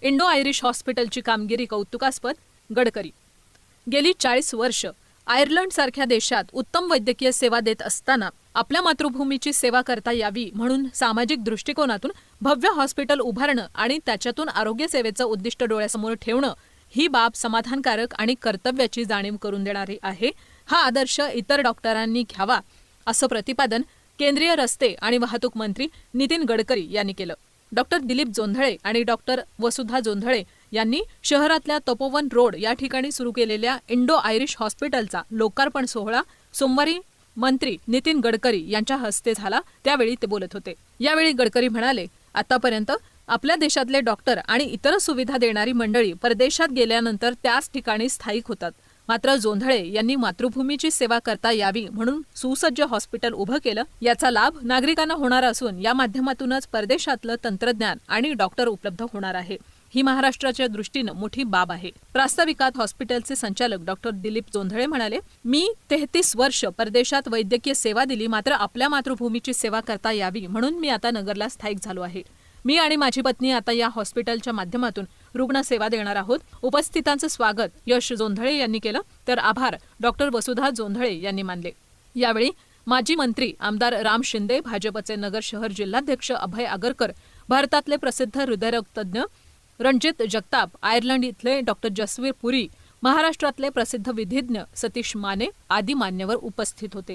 Indo Irish हॉस्पिटलची कामगिरी कौतुकास्पद. गडकरी गेली 40 वर्ष आयर्लंडसारख्या देशात उत्तम वैद्यकीय सेवा देत असताना आपल्या मातृभूमीची सेवा करता यावी म्हणून सामाजिक दृष्टिकोनातून भव्य हॉस्पिटल उभारणं आणि त्याच्यातून आरोग्य सेवेचं उद्दिष्ट डोळ्यासमोर ठेवणं ही बाब समाधानकारक आणि कर्तव्याची जाणीव करून देणारी आहे. हा आदर्श इतर डॉक्टरांनी घ्यावा असं प्रतिपादन केंद्रीय रस्ते आणि वाहतूक मंत्री नितीन गडकरी यांनी केलं. डॉक्टर दिलीप जोंधळे आणि डॉक्टर वसुधा जोंधळे यांनी शहरातल्या तपोवन रोड या ठिकाणी सुरू केलेल्या इंडो आयरिश हॉस्पिटलचा लोकार्पण सोहळा सोमवारी मंत्री नितीन गडकरी यांच्या हस्ते झाला. त्यावेळी ते बोलत होते. यावेळी गडकरी म्हणाले, आतापर्यंत आपल्या देशातले डॉक्टर आणि इतर सुविधा देणारी मंडळी परदेशात गेल्यानंतर त्याच ठिकाणी स्थायिक होतात. मात्र जोंधळे यांनी मातृभूमीची सेवा करता यावी म्हणून सुसज्ज हॉस्पिटल उभं केलं. याचा लाभ नागरिकांना होणार असून या माध्यमातूनच परदेशातलं तंत्रज्ञान आणि डॉक्टर उपलब्ध होणार आहे. ही महाराष्ट्राच्या दृष्टीनं मोठी बाब आहे. प्रास्ताविकात हॉस्पिटलचे संचालक डॉक्टर दिलीप जोंधळे म्हणाले, मी 33 वर्ष परदेशात वैद्यकीय सेवा दिली, मात्र आपल्या मातृभूमीची सेवा करता यावी म्हणून मी आता नगरला स्थायिक झालो आहे. मी आणि माझी पत्नी आता या हॉस्पिटलच्या माध्यमातून रुग्णसेवा देणार आहोत. उपस्थितांचं स्वागत यश जोंधळे यांनी केलं, तर आभार डॉक्टर वसुधा जोंधळे यांनी मानले. यावेळी माजी मंत्री आमदार राम शिंदे, भाजपचे नगर शहर जिल्हाध्यक्ष अभय आगरकर, भारतातले प्रसिद्ध हृदयरोग तज्ज्ञ रणजित जगताप, आयर्लंड इथले डॉक्टर जसवीर पुरी, महाराष्ट्रातले प्रसिद्ध विधिज्ञ सतीश माने आदी मान्यवर उपस्थित होते.